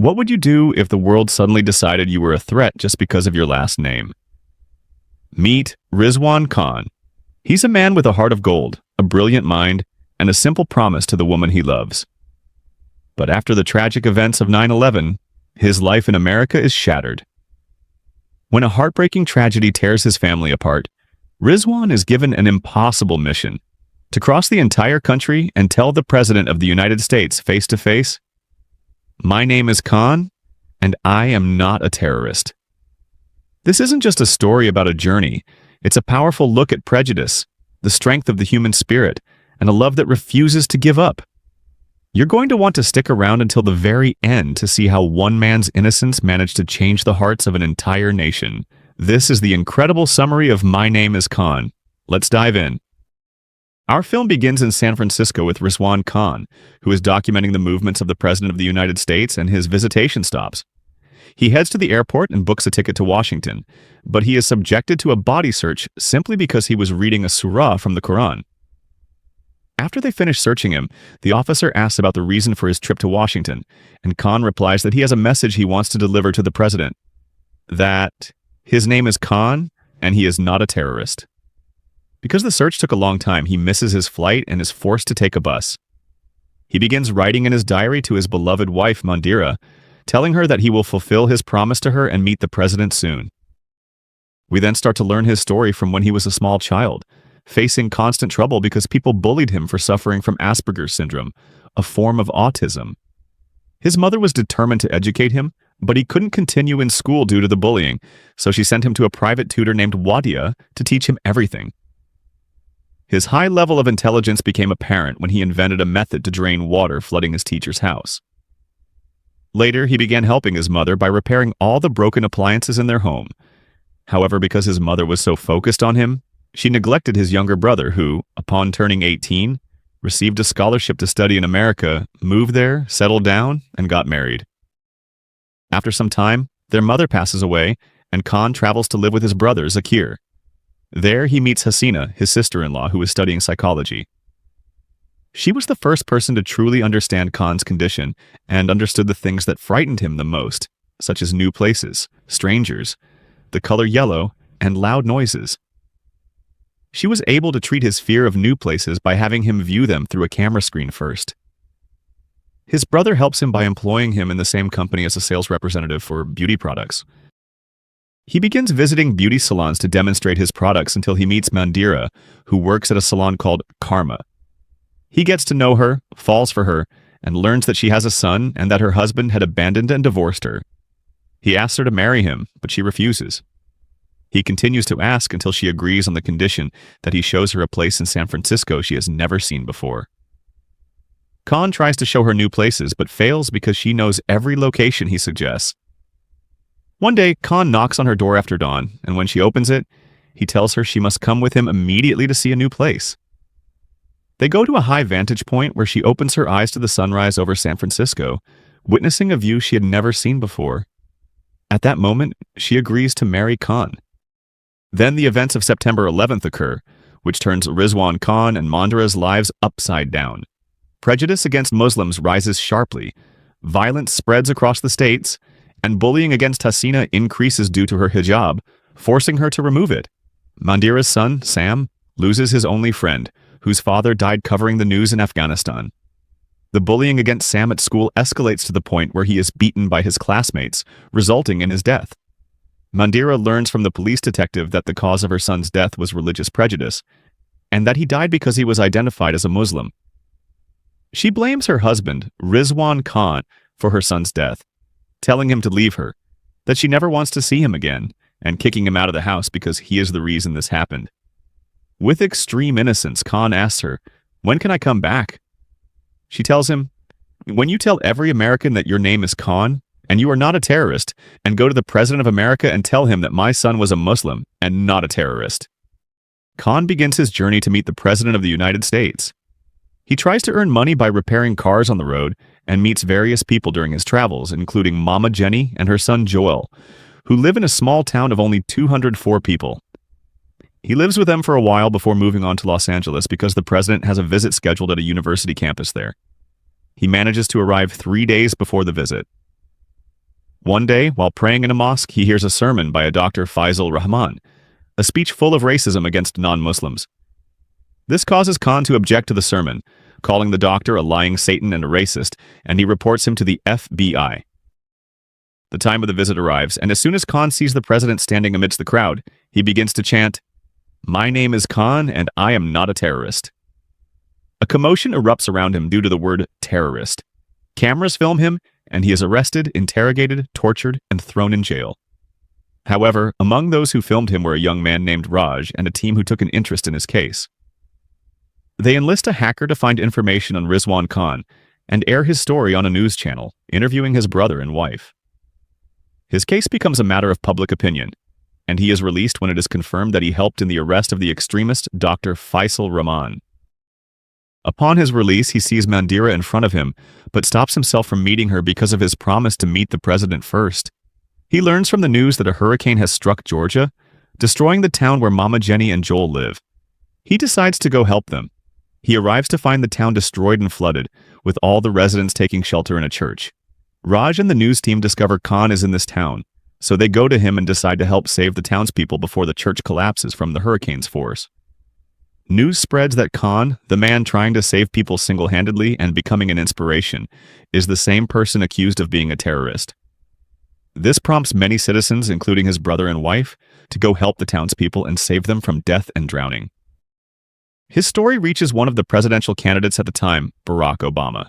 What would you do if the world suddenly decided you were a threat just because of your last name? Meet Rizwan Khan. He's a man with a heart of gold, a brilliant mind, and a simple promise to the woman he loves. But after the tragic events of 9/11, his life in America is shattered. When a heartbreaking tragedy tears his family apart, Rizwan is given an impossible mission: to cross the entire country and tell the President of the United States face to face, "My name is Khan, and I am not a terrorist." This isn't just a story about a journey. It's a powerful look at prejudice, the strength of the human spirit, and a love that refuses to give up. You're going to want to stick around until the very end to see how one man's innocence managed to change the hearts of an entire nation. This is the incredible summary of My Name is Khan. Let's dive in. Our film begins in San Francisco with Rizwan Khan, who is documenting the movements of the President of the United States and his visitation stops. He heads to the airport and books a ticket to Washington, but he is subjected to a body search simply because he was reading a surah from the Quran. After they finish searching him, the officer asks about the reason for his trip to Washington, and Khan replies that he has a message he wants to deliver to the president. That his name is Khan, and he is not a terrorist. Because the search took a long time, he misses his flight and is forced to take a bus. He begins writing in his diary to his beloved wife, Mandira, telling her that he will fulfill his promise to her and meet the president soon. We then start to learn his story from when he was a small child, facing constant trouble because people bullied him for suffering from Asperger syndrome, a form of autism. His mother was determined to educate him, but he couldn't continue in school due to the bullying, so she sent him to a private tutor named Wadia to teach him everything. His high level of intelligence became apparent when he invented a method to drain water flooding his teacher's house. Later, he began helping his mother by repairing all the broken appliances in their home. However, because his mother was so focused on him, she neglected his younger brother who, upon turning 18, received a scholarship to study in America, moved there, settled down, and got married. After some time, their mother passes away, and Khan travels to live with his brother, Zakir. There, he meets Hasina, his sister-in-law, who is studying psychology. She was the first person to truly understand Khan's condition and understood the things that frightened him the most, such as new places, strangers, the color yellow, and loud noises. She was able to treat his fear of new places by having him view them through a camera screen first. His brother helps him by employing him in the same company as a sales representative for beauty products. He begins visiting beauty salons to demonstrate his products until he meets Mandira, who works at a salon called Karma. He gets to know her, falls for her, and learns that she has a son and that her husband had abandoned and divorced her. He asks her to marry him, but she refuses. He continues to ask until she agrees on the condition that he shows her a place in San Francisco she has never seen before. Khan tries to show her new places, but fails because she knows every location he suggests. One day, Khan knocks on her door after dawn, and when she opens it, he tells her she must come with him immediately to see a new place. They go to a high vantage point where she opens her eyes to the sunrise over San Francisco, witnessing a view she had never seen before. At that moment, she agrees to marry Khan. Then the events of September 11th occur, which turns Rizwan Khan and Mandira's lives upside down. Prejudice against Muslims rises sharply, violence spreads across the states, and bullying against Hasina increases due to her hijab, forcing her to remove it. Mandira's son, Sam, loses his only friend, whose father died covering the news in Afghanistan. The bullying against Sam at school escalates to the point where he is beaten by his classmates, resulting in his death. Mandira learns from the police detective that the cause of her son's death was religious prejudice, and that he died because he was identified as a Muslim. She blames her husband, Rizwan Khan, for her son's death, telling him to leave her, that she never wants to see him again, and kicking him out of the house because he is the reason this happened. With extreme innocence, Khan asks her, "When can I come back?" She tells him, "When you tell every American that your name is Khan, and you are not a terrorist, and go to the President of America and tell him that my son was a Muslim and not a terrorist." Khan begins his journey to meet the President of the United States. He tries to earn money by repairing cars on the road and meets various people during his travels, including Mama Jenny and her son Joel, who live in a small town of only 204 people. He lives with them for a while before moving on to Los Angeles because the president has a visit scheduled at a university campus there. He manages to arrive 3 days before the visit. One day, while praying in a mosque, he hears a sermon by a Dr. Faisal Rahman, a speech full of racism against non-Muslims. This causes Khan to object to the sermon, calling the doctor a lying Satan and a racist, and he reports him to the FBI. The time of the visit arrives, and as soon as Khan sees the president standing amidst the crowd, he begins to chant, "My name is Khan, and I am not a terrorist." A commotion erupts around him due to the word terrorist. Cameras film him, and he is arrested, interrogated, tortured, and thrown in jail. However, among those who filmed him were a young man named Raj and a team who took an interest in his case. They enlist a hacker to find information on Rizwan Khan and air his story on a news channel, interviewing his brother and wife. His case becomes a matter of public opinion, and he is released when it is confirmed that he helped in the arrest of the extremist Dr. Faisal Rahman. Upon his release, he sees Mandira in front of him, but stops himself from meeting her because of his promise to meet the president first. He learns from the news that a hurricane has struck Georgia, destroying the town where Mama Jenny and Joel live. He decides to go help them. He arrives to find the town destroyed and flooded, with all the residents taking shelter in a church. Raj and the news team discover Khan is in this town, so they go to him and decide to help save the townspeople before the church collapses from the hurricane's force. News spreads that Khan, the man trying to save people single-handedly and becoming an inspiration, is the same person accused of being a terrorist. This prompts many citizens, including his brother and wife, to go help the townspeople and save them from death and drowning. His story reaches one of the presidential candidates at the time, Barack Obama.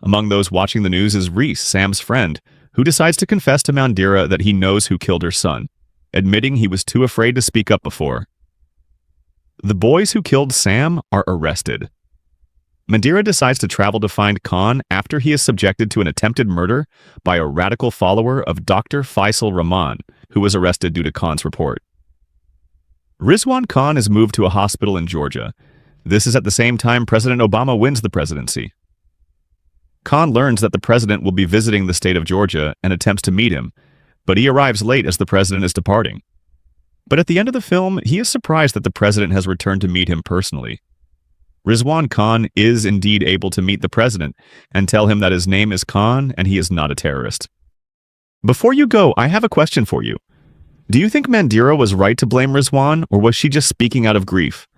Among those watching the news is Reese, Sam's friend, who decides to confess to Mandira that he knows who killed her son, admitting he was too afraid to speak up before. The boys who killed Sam are arrested. Mandira decides to travel to find Khan after he is subjected to an attempted murder by a radical follower of Dr. Faisal Rahman, who was arrested due to Khan's report. Rizwan Khan is moved to a hospital in Georgia. This is at the same time President Obama wins the presidency. Khan learns that the president will be visiting the state of Georgia and attempts to meet him, but he arrives late as the president is departing. But at the end of the film, he is surprised that the president has returned to meet him personally. Rizwan Khan is indeed able to meet the president and tell him that his name is Khan and he is not a terrorist. Before you go, I have a question for you. Do you think Mandira was right to blame Rizwan, or was she just speaking out of grief?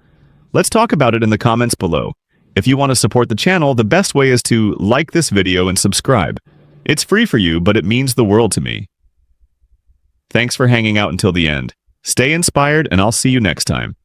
Let's talk about it in the comments below. If you want to support the channel, the best way is to like this video and subscribe. It's free for you, but it means the world to me. Thanks for hanging out until the end. Stay inspired, and I'll see you next time.